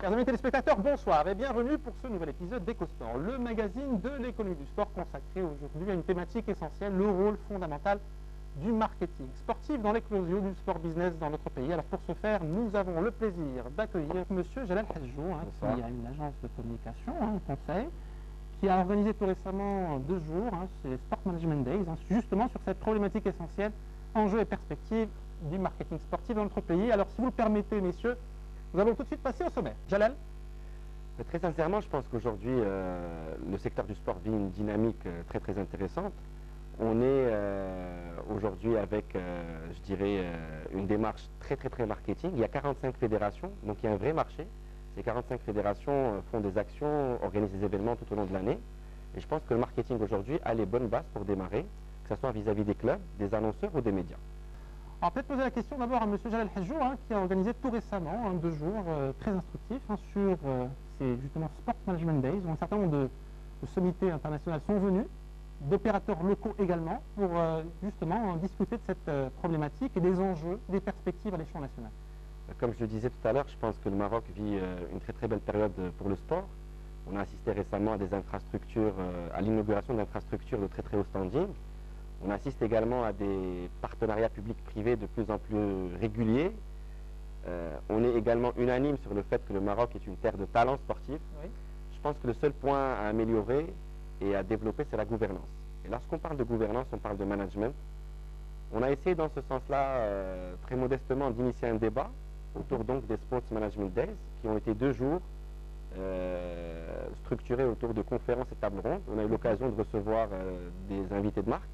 Chers amis téléspectateurs, bonsoir et bienvenue pour ce nouvel épisode d'EcoSport, le magazine de l'économie du sport consacré aujourd'hui à une thématique essentielle, le rôle fondamental du marketing sportif dans l'éclosion du sport business dans notre pays. Alors pour ce faire, nous avons le plaisir d'accueillir Monsieur Jalal Hadjou, qui a une agence de communication, un conseil, qui a organisé tout récemment 2 jours, c'est Sport Management Days, justement sur cette problématique essentielle, enjeux et perspectives du marketing sportif dans notre pays. Alors si vous le permettez, messieurs, nous allons tout de suite passer au sommaire. Jalal? Très sincèrement, je pense qu'aujourd'hui, le secteur du sport vit une dynamique très intéressante. On est aujourd'hui avec, je dirais, une démarche très marketing. Il y a 45 fédérations, donc il y a un vrai marché. Ces 45 fédérations font des actions, organisent des événements tout au long de l'année. Et je pense que le marketing aujourd'hui a les bonnes bases pour démarrer, que ce soit vis-à-vis des clubs, des annonceurs ou des médias. Alors peut-être poser la question d'abord à M. Jalal Hadjou, qui a organisé tout récemment 2 jours très instructifs sur ces justement Sport Management Days, où un certain nombre de sommités internationales sont venus, d'opérateurs locaux également, pour justement discuter de cette problématique et des enjeux, des perspectives à l'échelon national. Comme je le disais tout à l'heure, je pense que le Maroc vit une très belle période pour le sport. On a assisté récemment à des infrastructures, à l'inauguration d'infrastructures de très haut standing. On assiste également à des partenariats publics-privés de plus en plus réguliers. On est également unanime sur le fait que le Maroc est une terre de talent sportif. Oui. Je pense que le seul point à améliorer et à développer, c'est la gouvernance. Et lorsqu'on parle de gouvernance, on parle de management. On a essayé dans ce sens-là, très modestement, d'initier un débat autour donc des Sports Management Days, qui ont été 2 jours structurés autour de conférences et tables rondes. On a eu l'occasion de recevoir des invités de marque,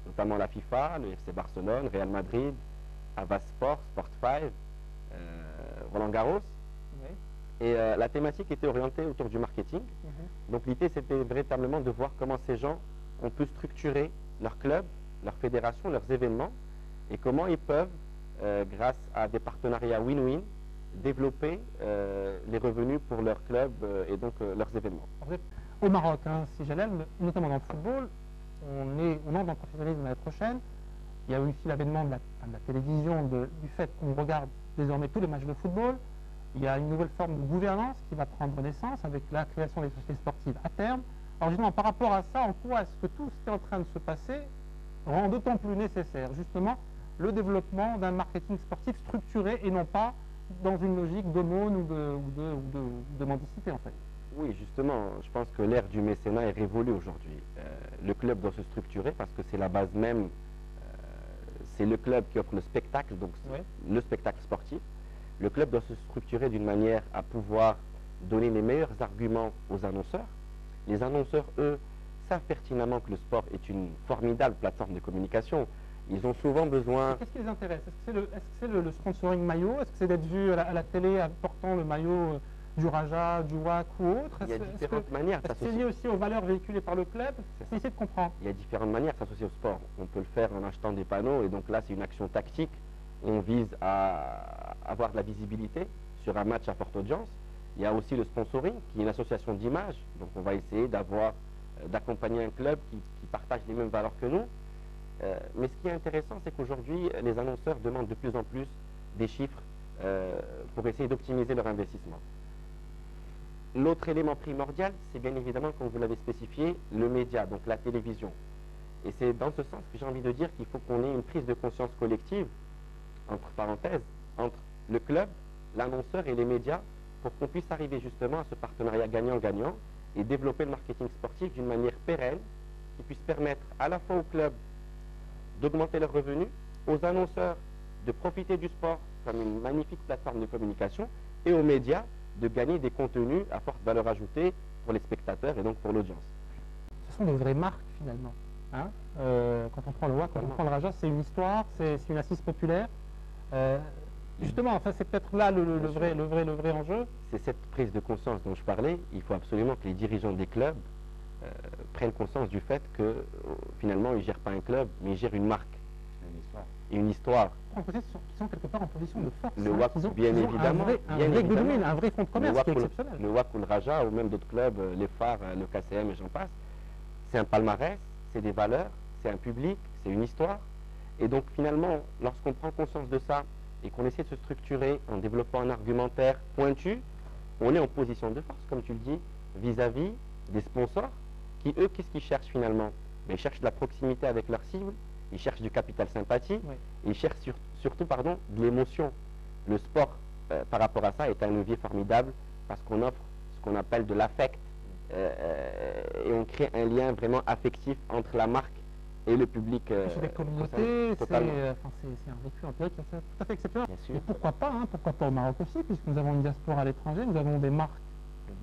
notamment la FIFA, le FC Barcelone, Real Madrid, Havas Sport, Sport5, Roland Garros. Oui. Et la thématique était orientée autour du marketing. Donc l'idée, c'était véritablement de voir comment ces gens ont pu structurer leur club, leur fédération, leurs événements, et comment ils peuvent, grâce à des partenariats win-win, développer les revenus pour leur club et donc leurs événements. Au Maroc, si Jalal, notamment dans le football, on entre dans le professionnalisme l'année prochaine. Il y a aussi l'avènement de la télévision, du fait qu'on regarde désormais tous les matchs de football. Il y a une nouvelle forme de gouvernance qui va prendre naissance avec la création des sociétés sportives à terme. Alors justement, par rapport à ça, en quoi est-ce que tout ce qui est en train de se passer rend d'autant plus nécessaire justement le développement d'un marketing sportif structuré et non pas dans une logique d'aumône ou de mendicité en fait? Oui, justement, je pense que l'ère du mécénat est révolue aujourd'hui. Le club doit se structurer parce que c'est la base même, c'est le club qui offre le spectacle, donc le spectacle sportif. Le club doit se structurer d'une manière à pouvoir donner les meilleurs arguments aux annonceurs. Les annonceurs, eux, savent pertinemment que le sport est une formidable plateforme de communication. Ils ont souvent besoin... Qu'est-ce qui les intéresse? Est-ce que c'est le sponsoring maillot? Est-ce que c'est d'être vu à la télé portant le maillot du Raja, du WAC ou autre? Il y a différentes manières. Est-ce que c'est lié aussi aux valeurs véhiculées par le club? C'est essayer de comprendre. Il y a différentes manières de s'associer au sport. On peut le faire en achetant des panneaux, et donc là, c'est une action tactique. On vise à avoir de la visibilité sur un match à forte audience. Il y a aussi le sponsoring, qui est une association d'images. Donc on va essayer d'accompagner un club qui partage les mêmes valeurs que nous. Mais ce qui est intéressant, c'est qu'aujourd'hui, les annonceurs demandent de plus en plus des chiffres pour essayer d'optimiser leur investissement. L'autre élément primordial, c'est bien évidemment, comme vous l'avez spécifié, le média, donc la télévision. Et c'est dans ce sens que j'ai envie de dire qu'il faut qu'on ait une prise de conscience collective, entre parenthèses, entre le club, l'annonceur et les médias, pour qu'on puisse arriver justement à ce partenariat gagnant-gagnant et développer le marketing sportif d'une manière pérenne, qui puisse permettre à la fois aux clubs d'augmenter leurs revenus, aux annonceurs de profiter du sport comme une magnifique plateforme de communication, et aux médias de gagner des contenus à forte valeur ajoutée pour les spectateurs et donc pour l'audience. Ce sont des vraies marques finalement. Quand on prend le WAC, quand on prend le Raja, c'est une histoire, c'est une assise populaire. Justement, enfin, c'est peut-être là le vrai enjeu. C'est cette prise de conscience dont je parlais. Il faut absolument que les dirigeants des clubs prennent conscience du fait que finalement, ils ne gèrent pas un club, mais ils gèrent une marque. Et une histoire. Qui sont quelque part en position de force. Le WAC, bien évidemment. Un vrai goodwill, un vrai fonds de commerce qui est exceptionnel. Le WAC ou le Raja, ou même d'autres clubs, les phares, le KCM et j'en passe, c'est un palmarès, c'est des valeurs, c'est un public, c'est une histoire. Et donc finalement, lorsqu'on prend conscience de ça et qu'on essaie de se structurer en développant un argumentaire pointu, on est en position de force, comme tu le dis, vis-à-vis des sponsors qui, eux, qu'est-ce qu'ils cherchent finalement? Ils cherchent de la proximité avec leur cible, ils cherchent du capital sympathie, Oui. ils cherchent surtout de l'émotion. Le sport, par rapport à ça, est un levier formidable parce qu'on offre ce qu'on appelle de l'affect et on crée un lien vraiment affectif entre la marque et le public. C'est des communautés, c'est totalement. un vécu empirique tout à fait exceptionnel. Bien sûr. Et pourquoi pas au Maroc aussi, puisque nous avons une diaspora à l'étranger, nous avons des marques,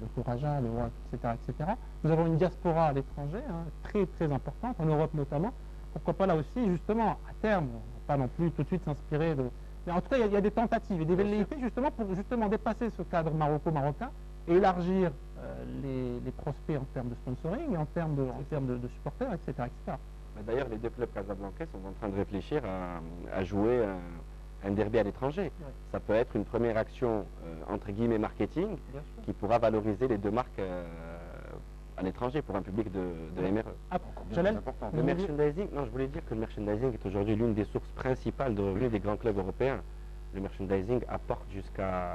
le Courageat, le Watt, etc. Nous avons une diaspora à l'étranger, très très importante, en Europe notamment. Pourquoi pas là aussi, justement, à terme, on va pas non plus tout de suite s'inspirer de... Mais en tout cas, il y a des tentatives et des velléités justement pour justement dépasser ce cadre marocain et élargir les prospects en termes de sponsoring et en termes de supporters, etc. D'ailleurs, les deux clubs casablancais sont en train de réfléchir à jouer un derby à l'étranger. Ouais. Ça peut être une première action, entre guillemets, marketing, qui pourra valoriser les deux marques à l'étranger pour un public de MRE. Jalal, Le merchandising, non, je voulais dire que le merchandising est aujourd'hui l'une des sources principales de revenus des grands clubs européens. Le merchandising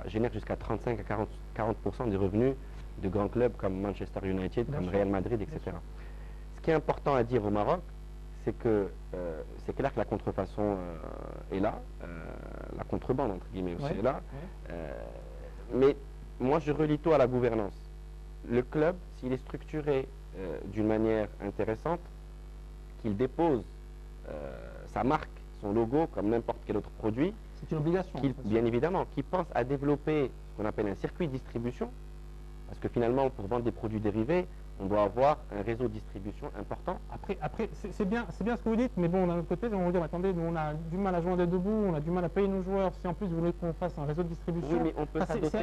génère jusqu'à 35 à 40% des revenus de grands clubs comme Manchester United, comme Real Madrid, etc. Ce qui est important à dire au Maroc, c'est que c'est clair que la contrefaçon est là, la contrebande entre guillemets aussi est là, mais moi je relie tout à la gouvernance. Le club, s'il est structuré d'une manière intéressante, qu'il dépose sa marque, son logo comme n'importe quel autre produit, c'est une obligation. Bien évidemment, qui pense à développer ce qu'on appelle un circuit de distribution, parce que finalement pour vendre des produits dérivés, on doit avoir un réseau de distribution important. Après c'est bien ce que vous dites, mais bon, d'un autre côté, on va dire, attendez, nous on a du mal à joindre debout, on a du mal à payer nos joueurs, si en plus vous voulez qu'on fasse un réseau de distribution, oui, mais on peut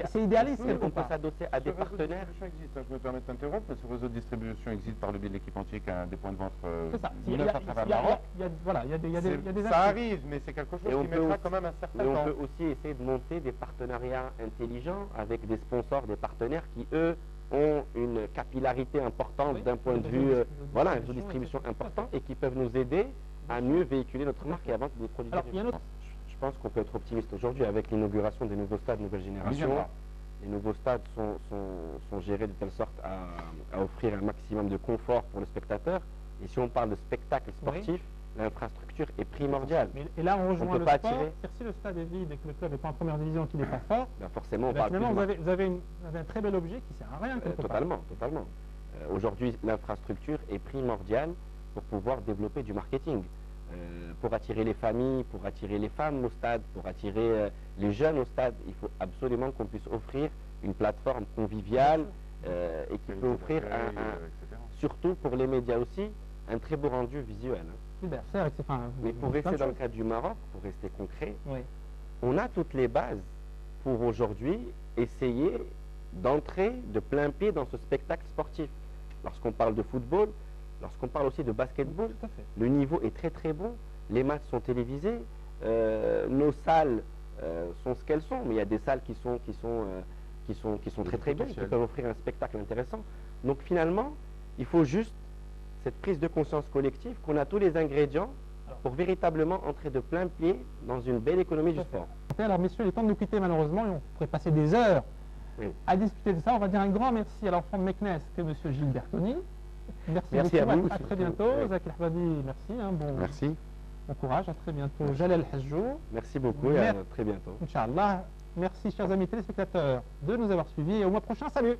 c'est idéaliste. Oui, on peut s'adosser à des partenaires. Existe, je me permets de t'interrompre, ce réseau de distribution existe par le biais de l'équipe entière qui a des points de vente c'est ça. à travers le Maroc. Il y a des ça arrive, mais c'est quelque chose qui mettra quand même un certain temps. On peut aussi essayer de monter des partenariats intelligents avec des sponsors, des partenaires qui, eux, ont une capillarité importante d'un point de vue, un réseau de distribution important et qui peuvent nous aider à mieux véhiculer notre marque et à vendre des produits. Je pense qu'on peut être optimiste aujourd'hui avec l'inauguration des nouveaux stades nouvelle génération. Les nouveaux stades sont gérés de telle sorte à offrir un maximum de confort pour le spectateur. Et si on parle de spectacle sportif, l'infrastructure est primordiale. Et là, on rejoint le sport. Si le stade est vide et que le club n'est pas en première division, qu'il n'est pas fort, forcément, on parle finalement, vous avez un très bel objet qui ne sert à rien. Totalement. Aujourd'hui, l'infrastructure est primordiale pour pouvoir développer du marketing. Pour attirer les familles, pour attirer les femmes au stade, pour attirer les jeunes au stade, il faut absolument qu'on puisse offrir une plateforme conviviale et qui peut offrir, surtout pour les médias aussi, un très beau rendu visuel. Mais pour rester dans le cadre du Maroc, pour rester concret, on a toutes les bases pour aujourd'hui essayer d'entrer de plein pied dans ce spectacle sportif. Lorsqu'on parle de football, lorsqu'on parle aussi de basketball, le niveau est très très bon, les matchs sont télévisés, nos salles sont ce qu'elles sont, mais il y a des salles qui sont très très bien, qui peuvent offrir un spectacle intéressant. Donc finalement, il faut juste cette prise de conscience collective qu'on a tous les ingrédients pour véritablement entrer de plein pied dans une belle économie du sport. Alors messieurs, il est temps de nous quitter malheureusement et on pourrait passer des heures à discuter de ça. On va dire un grand merci à l'enfant de Meknès que monsieur Gilles Bertoni. Merci à vous. À très bientôt. Zaki Ahbadi, merci. Merci. Bon courage, à très bientôt. Jalal Hajjou. Merci beaucoup et à très bientôt. Inch'Allah. Merci chers amis téléspectateurs de nous avoir suivis et au mois prochain, salut.